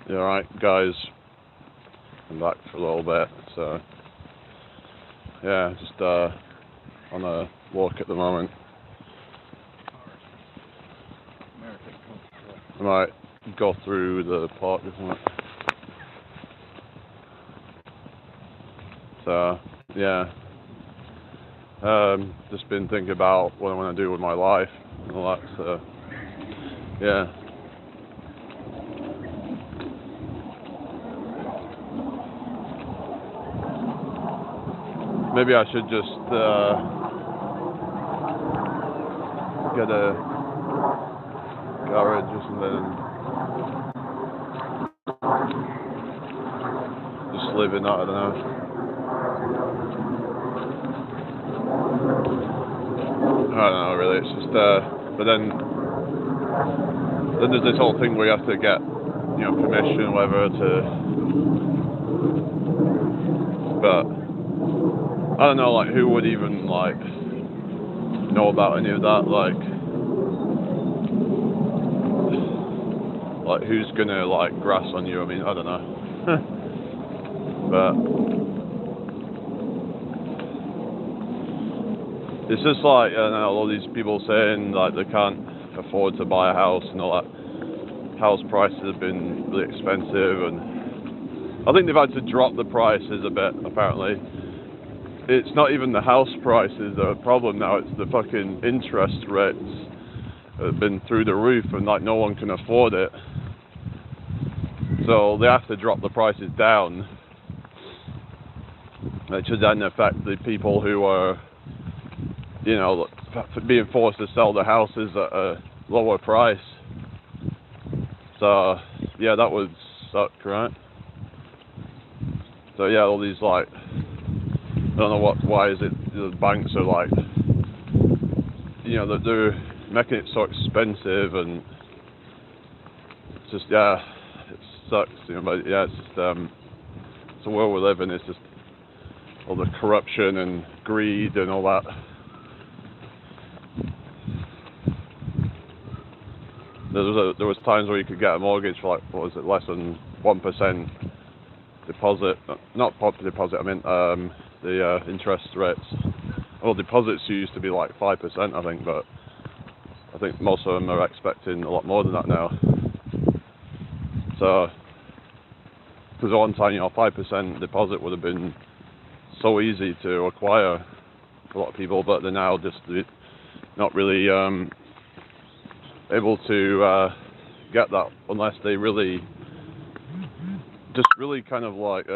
Yeah, alright, guys. I'm back for a little bit. So, yeah, just on a walk at the moment. I might go through the park or something. So, yeah. Just been thinking about what I want to do with my life and all that. So, yeah. Maybe I should just get a garage or something. Just live in that, I don't know. I don't know really, it's just, but then there's this whole thing where you have to get, permission, whatever, but I don't know, like, who would even, like, know about any of that, like who's gonna, like, grass on you, I mean, I don't know, but it's just like, I don't know, all these people saying, like, they can't afford to buy a house and all that. House prices have been really expensive, and I think they've had to drop the prices a bit, apparently. It's not even the house prices that are a problem now, it's the fucking interest rates that have been through the roof, and, like, no one can afford it. So they have to drop the prices down, which should then affect the people who are, being forced to sell their houses at a lower price. So, yeah, that would suck, right? So, yeah, all these, like, I don't know why is it the banks are, like, they're making it so expensive, and it's just, yeah, it sucks, but, yeah, it's just, it's the world we live in, it's just all the corruption and greed and all that. There was times where you could get a mortgage for, like, what was it, less than 1% deposit, not deposit, I mean the interest rates. Well, deposits used to be like 5%, I think, but I think most of them are expecting a lot more than that now. So, because at one time, 5% deposit would have been so easy to acquire for a lot of people, but they're now just not really able to get that unless they really kind of like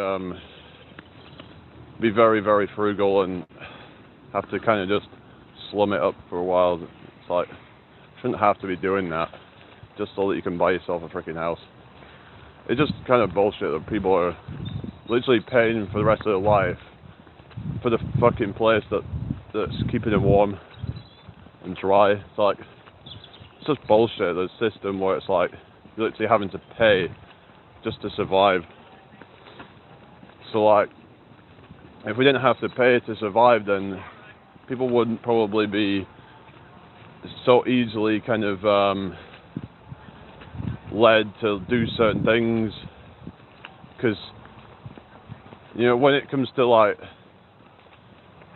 be very, very frugal and have to kind of just slum it up for a while. It's like, shouldn't have to be doing that just so that you can buy yourself a freaking house. It's just kind of bullshit that people are literally paying for the rest of their life for the fucking place that's keeping them warm and dry. It's like, it's just bullshit, the system where it's like you're literally having to pay just to survive. So, like, if we didn't have to pay to survive, then people wouldn't probably be so easily kind of led to do certain things, because when it comes to, like,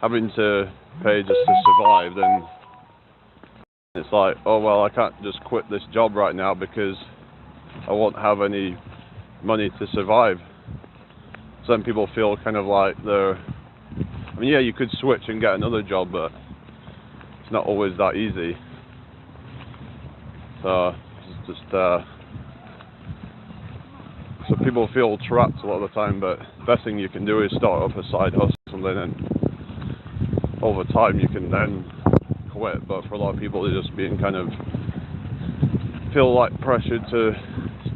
having to pay just to survive, then it's like, oh well, I can't just quit this job right now because I won't have any money to survive. Some people feel kind of like I mean, yeah, you could switch and get another job, but it's not always that easy. So it's just so people feel trapped a lot of the time, but the best thing you can do is start up a side hustle, and then over time you can then quit. But for a lot of people, they're just being kind of feel like pressured to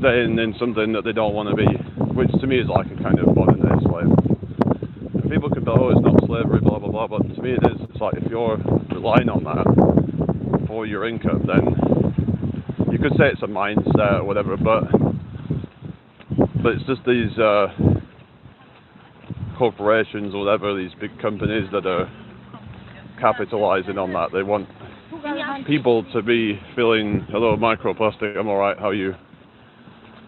stay in something that they don't want to be, which to me is like a kind of modern day slave. And people could be, oh, it's not slavery, blah blah blah, but to me it is. It's like, if you're relying on that for your income, then you could say it's a mindset or whatever, but it's just these corporations or whatever, these big companies that are capitalizing on that. They want people to be feeling, hello microplastic, I'm alright, how are you?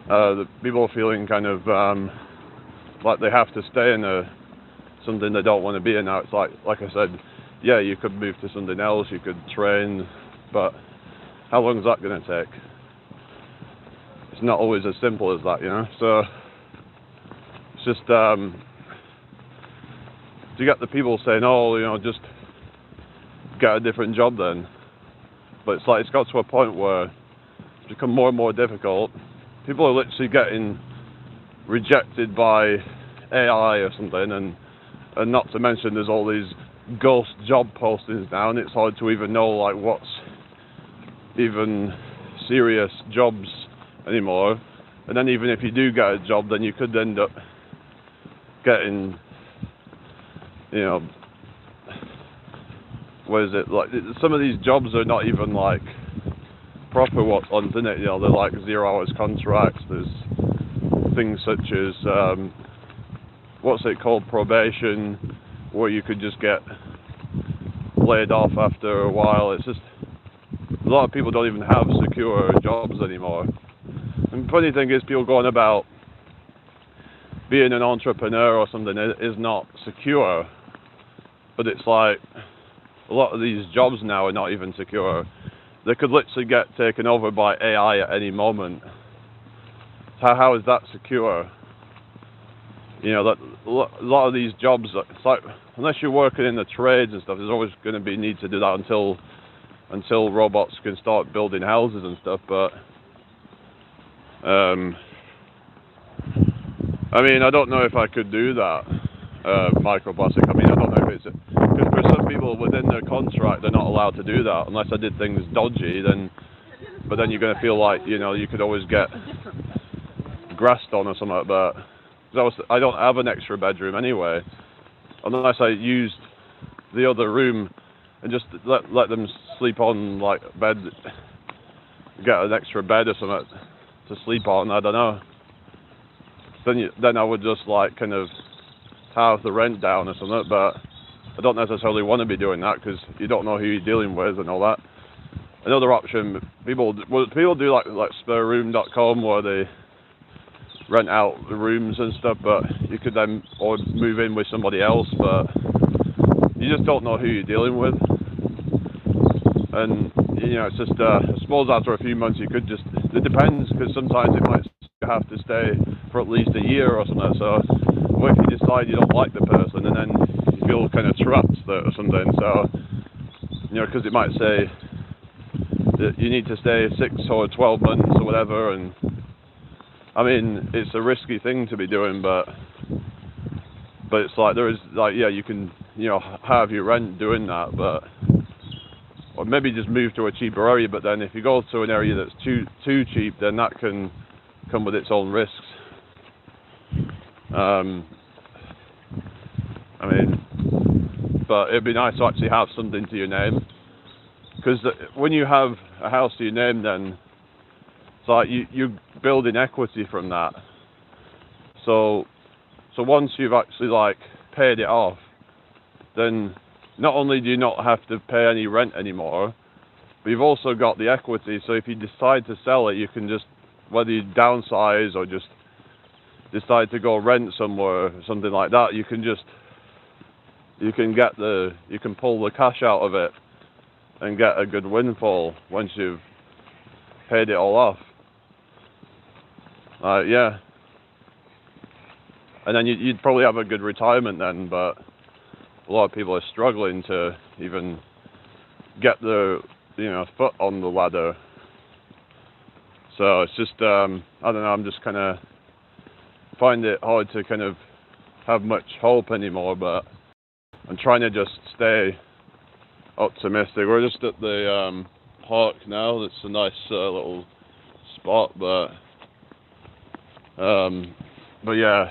The people are feeling kind of like they have to stay in something they don't want to be in now. It's like I said, yeah, you could move to something else, you could train, but how long is that going to take? It's not always as simple as that, you know. So it's just you get the people saying, oh, you know, just get a different job then. But it's like it's got to a point where it's become more and more difficult. People are literally getting rejected by AI or something, and not to mention there's all these ghost job postings now, and it's hard to even know like what's even serious jobs anymore. And then even if you do get a job, then you could end up getting, you know, what is it, like some of these jobs are not even like proper what's on the internet, you know, they're like 0 hours contracts. There's things such as what's it called, probation, where you could just get laid off after a while. It's just a lot of people don't even have secure jobs anymore. And the funny thing is, people going about being an entrepreneur or something is not secure, but it's like a lot of these jobs now are not even secure. They could literally get taken over by AI at any moment. How is that secure? You know, that a lot of these jobs, it's like, unless you're working in the trades and stuff, there's always going to be need to do that until robots can start building houses and stuff. But I mean, I don't know if I could do that, microplastic. I mean, I don't know if it's because for some people within their contract they're not allowed to do that unless I did things dodgy. But then you're going to feel like, you know, you could always get grassed on or something like that. I don't have an extra bedroom anyway, unless I used the other room and just let them sleep on like bed, get an extra bed or something to sleep on. I don't know. Then I would just like kind of halve the rent down or something. But I don't necessarily want to be doing that because you don't know who you're dealing with and all that. Another option, people do like spareroom.com where they rent out the rooms and stuff, but you could then or move in with somebody else, but you just don't know who you're dealing with. And you know, it's just I suppose after a few months you could just, it depends, because sometimes it might have to stay for at least a year or something. So what if you decide you don't like the person and then you feel kind of trapped there or something? So you know, because it might say that you need to stay 6 or 12 months or whatever, and I mean, it's a risky thing to be doing, but it's like there is like, yeah, you can, you know, have your rent doing that, but or maybe just move to a cheaper area. But then if you go to an area that's too cheap, then that can come with its own risks. I mean, but it'd be nice to actually have something to your name, because when you have a house to your name, then it's like you're building equity from that. So once you've actually like paid it off, then not only do you not have to pay any rent anymore, but you've also got the equity. So if you decide to sell it, you can just, whether you downsize or just decide to go rent somewhere or something like that, you can pull the cash out of it and get a good windfall once you've paid it all off. Yeah. And then you'd probably have a good retirement then, but a lot of people are struggling to even get their, you know, foot on the ladder. So it's just, I don't know, I'm just kind of find it hard to kind of have much hope anymore, but I'm trying to just stay optimistic. We're just at the park now. It's a nice little spot, but yeah,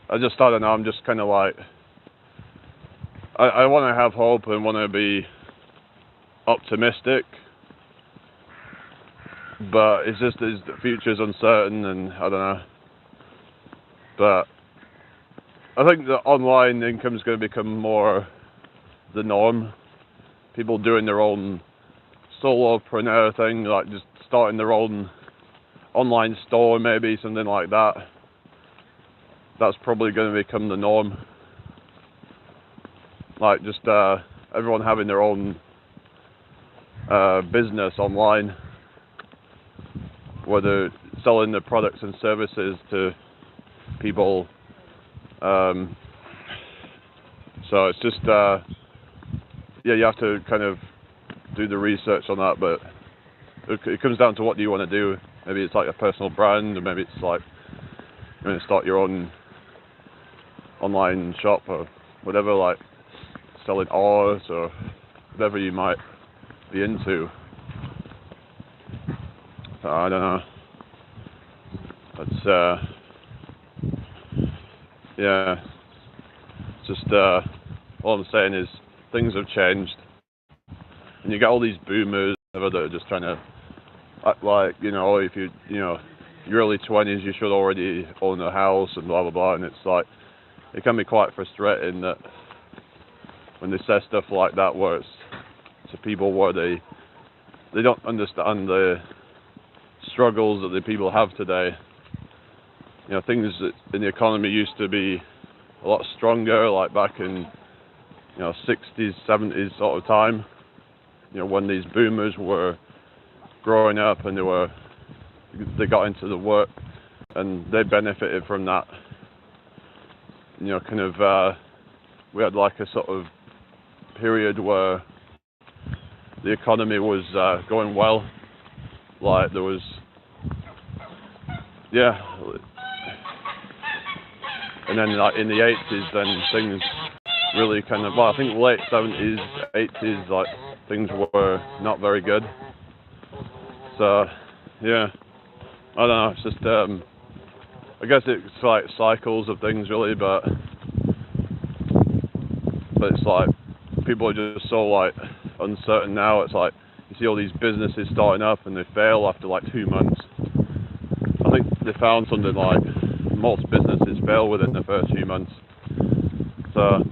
I don't know, I'm just kind of like, I want to have hope and want to be optimistic, but it's just the future's uncertain, and I don't know. But I think that online income is going to become more the norm. People doing their own solopreneur thing, like just starting their own online store, maybe something like that. That's probably going to become the norm. Like just everyone having their own business online, where they're selling their products and services to people. So it's just yeah, you have to kind of do the research on that, but it comes down to what do you want to do. Maybe it's like a personal brand, or maybe it's like you're going to start your own online shop or whatever, like selling art or whatever you might be into. I don't know. It's yeah. Just all I'm saying is things have changed, and you get all these boomers that are just trying to act like, you know, if you know, your early 20s, you should already own a house and blah blah blah. And it's like, it can be quite frustrating that when they say stuff like that, where it's to people where they don't understand the struggles that the people have today. You know, things that in the economy used to be a lot stronger, like back in, you know, 60s, 70s sort of time. You know, when these boomers were growing up and they got into the work and they benefited from that. You know, kind of we had like a sort of period where the economy was going well. Like there was, yeah. And then like in the 80s, then things really kind of, well, I think late 70s, 80s, like things were not very good. So, yeah, I don't know, it's just, I guess it's like cycles of things really, but it's like, people are just so like uncertain now. It's like, you see all these businesses starting up and they fail after like 2 months. I think they found something like, most businesses fail within the first few months. So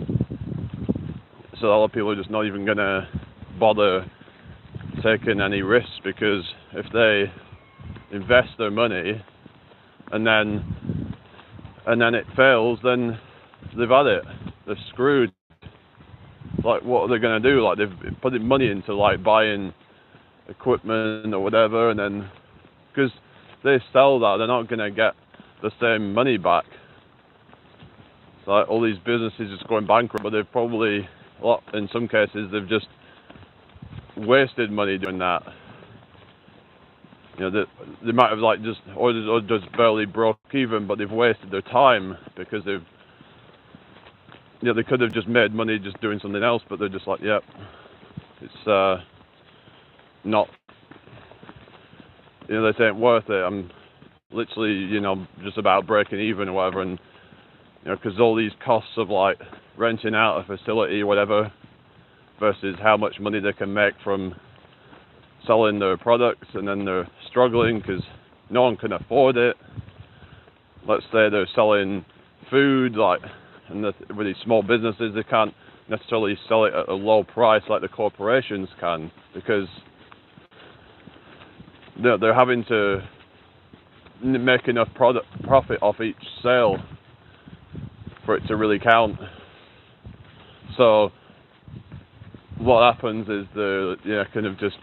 a lot of people are just not even gonna bother taking any risks, because if they invest their money and then it fails, then they've had it. They're screwed. Like, what are they gonna do? Like, they've put money into like buying equipment or whatever, and then because they sell that, they're not gonna get the same money back. So like, all these businesses just going bankrupt, but they've probably, in some cases, they've just wasted money doing that. You know, they might have like just barely broke even, but they've wasted their time because they've, you know, they could have just made money just doing something else, but they're just like, yep, it's not, you know, they say it's worth it. I'm literally, you know, just about breaking even or whatever, and you know, because all these costs of like renting out a facility or whatever versus how much money they can make from selling their products, and then they're struggling because no one can afford it. Let's say they're selling food, like, and with these small businesses, they can't necessarily sell it at a low price like the corporations can, because they're having to make enough profit off each sale for it to really count. So what happens is kind of just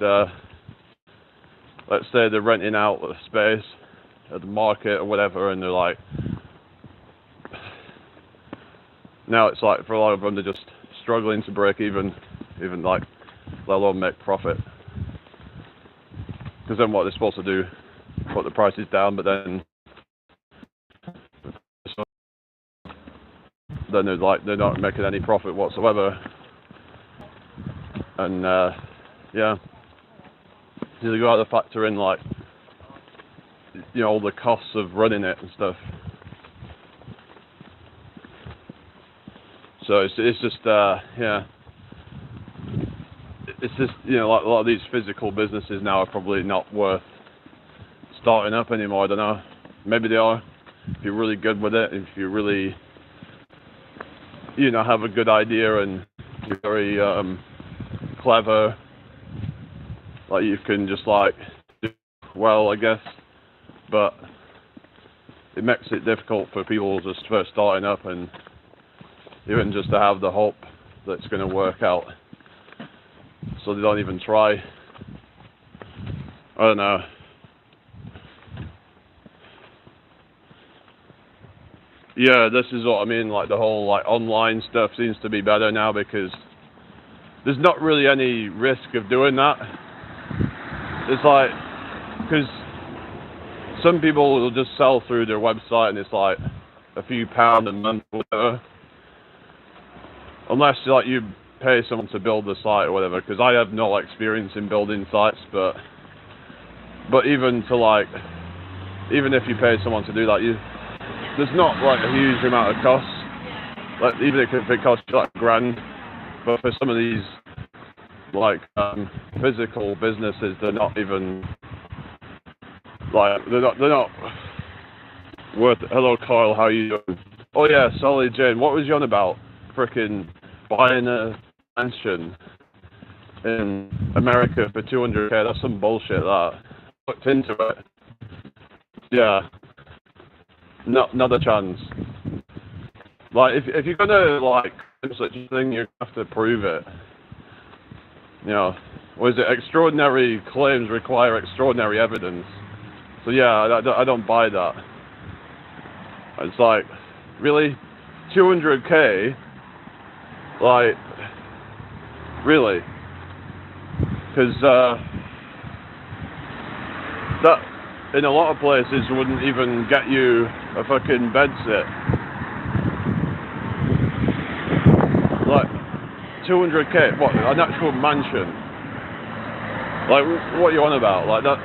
let's say they're renting out a space at the market or whatever, and they're like, now it's like for a lot of them, they're just struggling to break even like, let alone make profit. Because then what they're supposed to do, put the prices down, but then they're not making any profit whatsoever. And yeah, you got to factor in like, you know, all the costs of running it and stuff. So it's just yeah, it's just, you know, like a lot of these physical businesses now are probably not worth starting up anymore. I don't know, maybe they are if you're really good with it, if you really, you know, have a good idea and you're very clever, like you can just like do well, I guess. but it makes it difficult for people just first starting up, and even just to have the hope that it's going to work out, so they don't even try. I don't know. Yeah, this is what I mean, like the whole like online stuff seems to be better now because there's not really any risk of doing that. It's like, because some people will just sell through their website and it's like a few pounds a month or whatever. Unless like you pay someone to build the site or whatever, because I have no experience in building sites, but even if you pay someone to do that, there's not like a huge amount of costs. Like even if it costs you like $1,000, but for some of these like physical businesses, they're not even like they're not worth it. Hello Kyle, how you doing? Oh yeah, Solly Jane, what was you on about? Frickin' buying a mansion in America for $200K? That's some bullshit. That looked into it. Yeah, not a chance. Like if you're gonna like do such a thing, you have to prove it. You know, was it extraordinary claims require extraordinary evidence? So yeah, I don't buy that. It's like, really, $200K? Like, really? Because that in a lot of places wouldn't even get you a fucking bed sit. Like, $200K, what, an actual mansion? Like, what are you on about? Like, that's,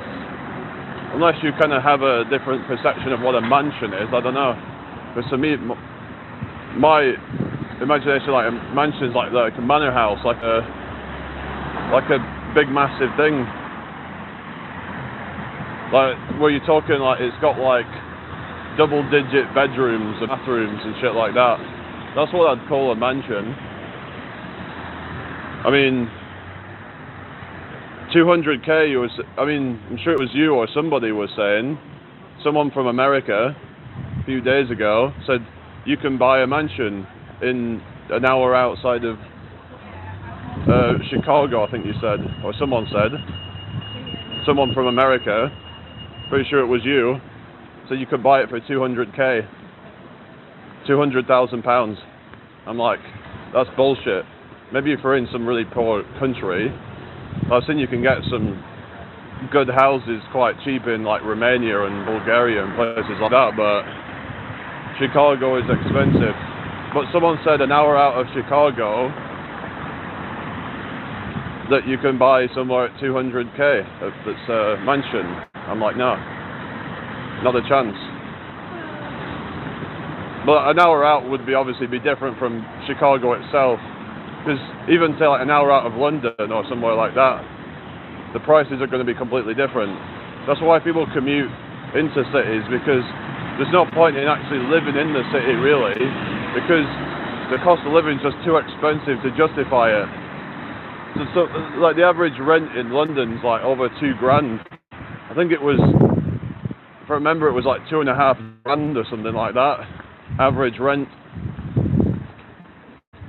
unless you kind of have a different perception of what a mansion is, I don't know. Because to me, my imagination, like, a mansion is like a manor house, like a big massive thing. Like, where you're talking, like, it's got like double-digit bedrooms and bathrooms and shit like that. That's what I'd call a mansion. I mean, $200K I'm sure it was you or somebody was saying, someone from America a few days ago said you can buy a mansion in an hour outside of Chicago, I think you said, or someone said. Someone from America, pretty sure it was you, said you could buy it for $200K, £200,000. I'm like, that's bullshit. Maybe if you're in some really poor country, I've seen you can get some good houses quite cheap in like Romania and Bulgaria and places like that, but Chicago is expensive. But someone said an hour out of Chicago that you can buy somewhere at $200K that's a mansion. I'm like, no, not a chance. But an hour out would obviously be different from Chicago itself. Because even say like an hour out of London or somewhere like that, the prices are going to be completely different. That's why people commute into cities, because there's no point in actually living in the city really, because the cost of living is just too expensive to justify it. So like the average rent in London's like over $2,000. I think it was, if I remember, it was like $2,500 or something like that, average rent.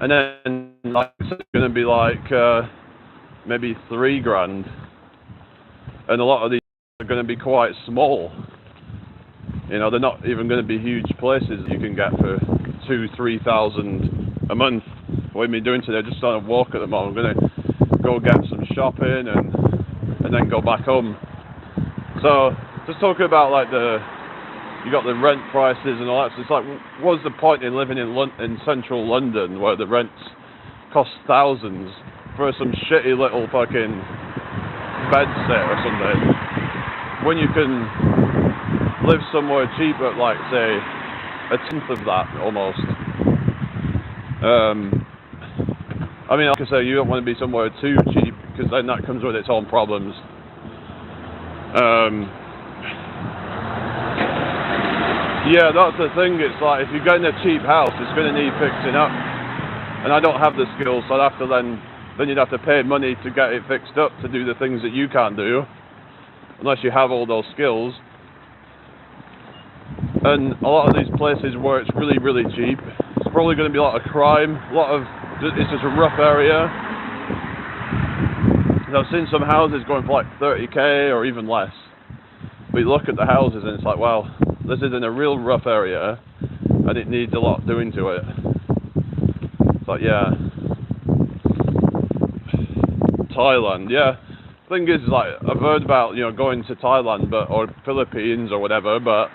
And then like, it's going to be like maybe $3,000, and a lot of these are going to be quite small. You know, they're not even going to be huge places you can get for $2,000-3,000 a month. What am I doing today? Just on a walk at the moment. I'm going to go get some shopping and then go back home. So just talking about like you got the rent prices and all that. So it's like, what's the point in living in central London where the rents cost thousands for some shitty little fucking bed set or something, when you can live somewhere cheap at like say a tenth of that almost. I mean, like I say, you don't want to be somewhere too cheap, because then that comes with its own problems. Yeah, that's the thing. It's like, if you're getting a cheap house, it's going to need fixing up. And I don't have the skills, so I'd have to then you'd have to pay money to get it fixed up, to do the things that you can't do, unless you have all those skills. And a lot of these places where it's really, really cheap, it's probably going to be a lot of crime, it's just a rough area. And I've seen some houses going for like 30k or even less. But you look at the houses and it's like, wow, this is in a real rough area and it needs a lot doing to it. It's like, yeah. Thailand, yeah. Thing is, like, I've heard about, going to Thailand, or Philippines or whatever, but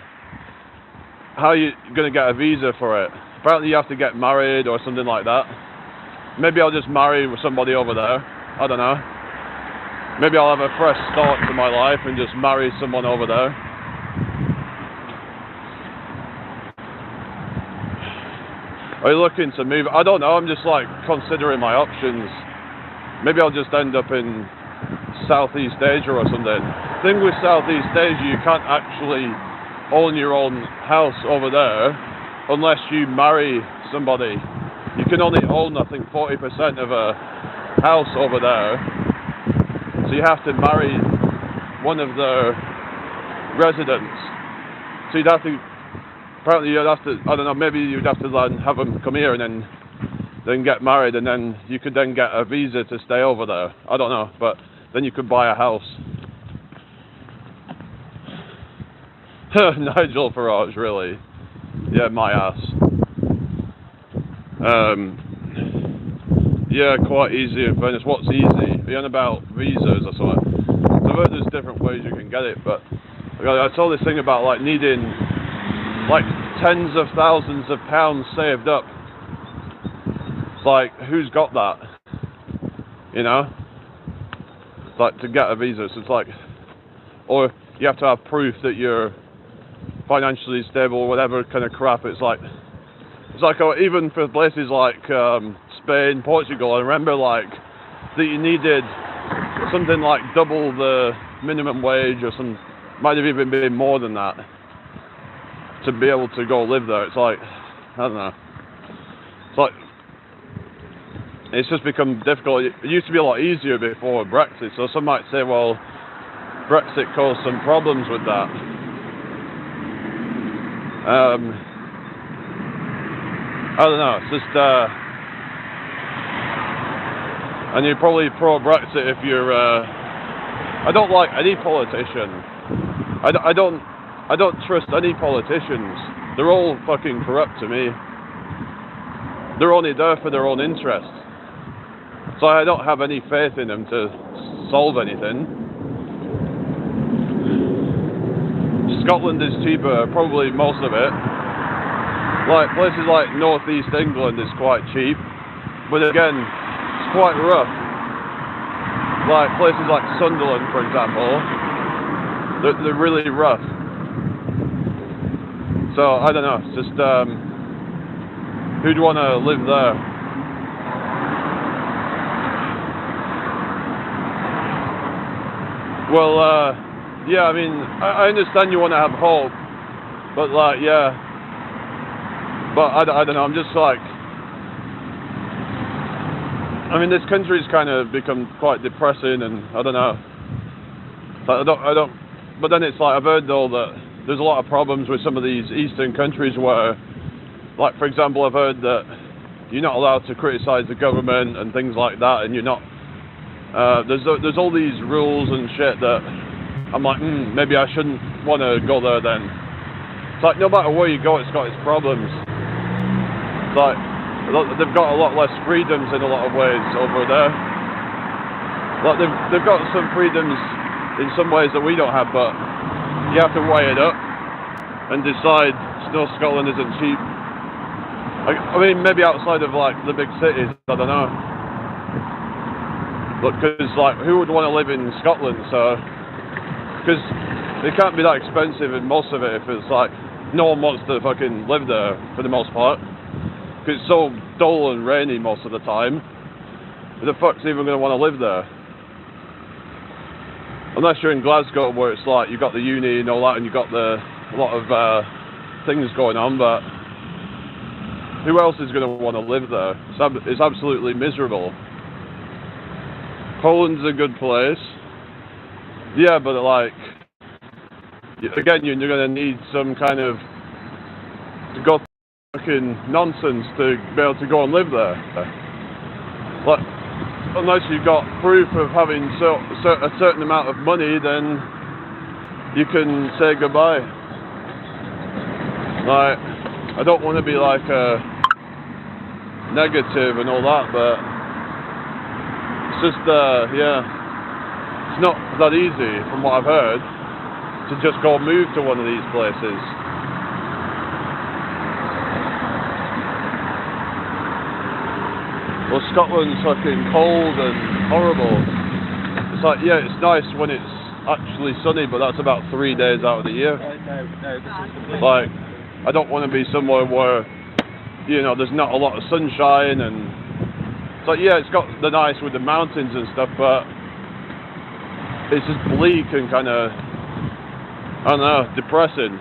how are you going to get a visa for it? Apparently you have to get married or something like that. Maybe I'll just marry with somebody over there. I don't know. Maybe I'll have a fresh start to my life and just marry someone over there. Are you looking to move? I don't know, I'm just like considering my options. Maybe I'll just end up in Southeast Asia or something. The thing with Southeast Asia, you can't actually own your own house over there unless you marry somebody. You can only own, I think, 40% of a house over there. So you have to marry one of the residents. So apparently you'd have to, I don't know, maybe you'd have to then have them come here and then get married, and then you could then get a visa to stay over there. I don't know, but then you could buy a house. Nigel Farage, really? Yeah, my ass. Yeah, quite easy in fairness. What's easy? Are you on about visas or something? So I've heard there's different ways you can get it, but I saw this thing about like needing like tens of thousands of pounds saved up. It's like, who's got that? Like to get a visa. So it's like, or you have to have proof that you're financially stable or whatever kind of crap. It's like even for places like Spain, Portugal, I remember like that you needed something like double the minimum wage or might have even been more than that to be able to go live there. It's like, I don't know. It's like, it's just become difficult. It used to be a lot easier before Brexit, so some might say, well, Brexit caused some problems with that. I don't know, it's just, and you're probably pro-Brexit if you're, I don't like any politician. I don't trust any politicians. They're all fucking corrupt to me. They're only there for their own interests. So I don't have any faith in them to solve anything. Scotland is cheaper, probably most of it. Like places like northeast England is quite cheap, but again, it's quite rough. Like places like Sunderland, for example, they're really rough. So I don't know, it's just who'd want to live there? Well, yeah, I mean, I understand you want to have hope, but like, yeah. But I don't know, I'm just like, I mean, this country's kind of become quite depressing, and I don't know. I don't, but then it's like, I've heard though that there's a lot of problems with some of these eastern countries where, like for example, I've heard that you're not allowed to criticize the government and things like that, and you're not, there's all these rules and shit that I'm like, maybe I shouldn't want to go there then. It's like, no matter where you go, it's got its problems. Like, they've got a lot less freedoms in a lot of ways over there. Like, they've got some freedoms in some ways that we don't have, but you have to weigh it up and decide, Scotland isn't cheap. I mean, maybe outside of, like, the big cities, I don't know. But, because, like, who would want to live in Scotland, so... Because it can't be that expensive in most of it if it's, like, no one wants to fucking live there, for the most part. It's so dull and rainy most of the time. Who the fuck's even going to want to live there? Unless you're in Glasgow, where it's like you've got the uni and all that, and you've got a lot of things going on. But who else is going to want to live there? It's absolutely miserable. Poland's a good place. Yeah, but like, again, you're going to need some kind of to go through fucking nonsense to be able to go and live there. Like, unless you've got proof of having a certain amount of money, then you can say goodbye. Like, I don't want to be like negative and all that, but it's just yeah, it's not that easy from what I've heard to just go move to one of these places. Well, Scotland's fucking cold and horrible. It's like, yeah, it's nice when it's actually sunny, but that's about 3 days out of the year. No, this is completely... Like, I don't want to be somewhere where, you know, there's not a lot of sunshine, and it's like, yeah, it's got the nice with the mountains and stuff, but it's just bleak and kind of, I don't know, depressing.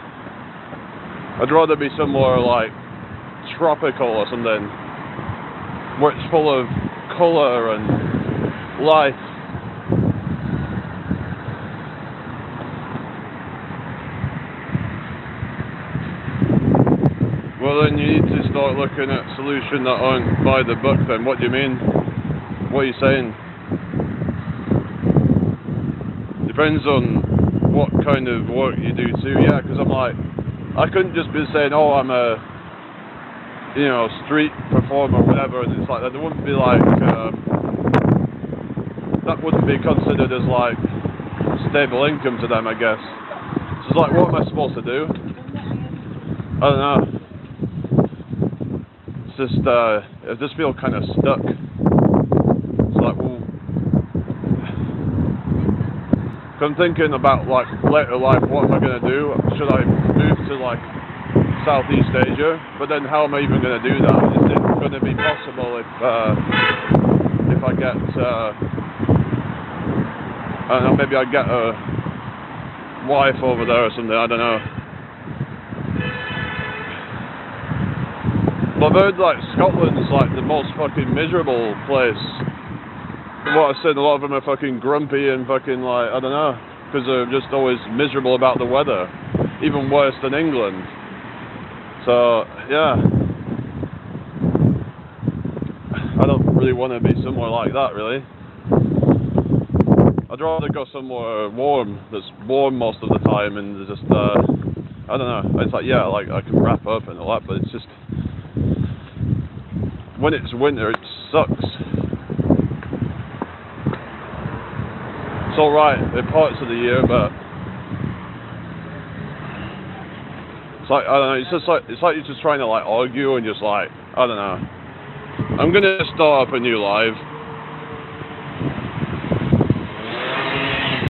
I'd rather be somewhere like tropical or something, where it's full of colour and life. Well, then you need to start looking at solutions that aren't by the book then. What do you mean? What are you saying? Depends on what kind of work you do too, yeah, because I'm like, I couldn't just be saying, oh, I'm a, you know, street performer or whatever, and it's like, that wouldn't be like, that wouldn't be considered as like stable income to them, I guess. So it's like, what am I supposed to do? I don't know. It's just, I just feel kind of stuck. It's like, well, I'm thinking about like later life, what am I going to do? Should I move to like Southeast Asia? But then how am I even going to do that? Is it going to be possible if I get, I don't know, maybe I get a wife over there or something, I don't know. But I've heard like Scotland's like the most fucking miserable place. From what I've said, a lot of them are fucking grumpy and fucking like, I don't know, because they're just always miserable about the weather, even worse than England. So yeah, I don't really want to be somewhere like that, really. I'd rather go somewhere warm, that's warm most of the time, and just I don't know. It's like, yeah, like I can wrap up and all that, but it's just when it's winter, it sucks. It's all right in parts of the year, but it's like, I don't know. It's just like, it's like you're just trying to like argue and just like, I don't know. I'm gonna start up a new live.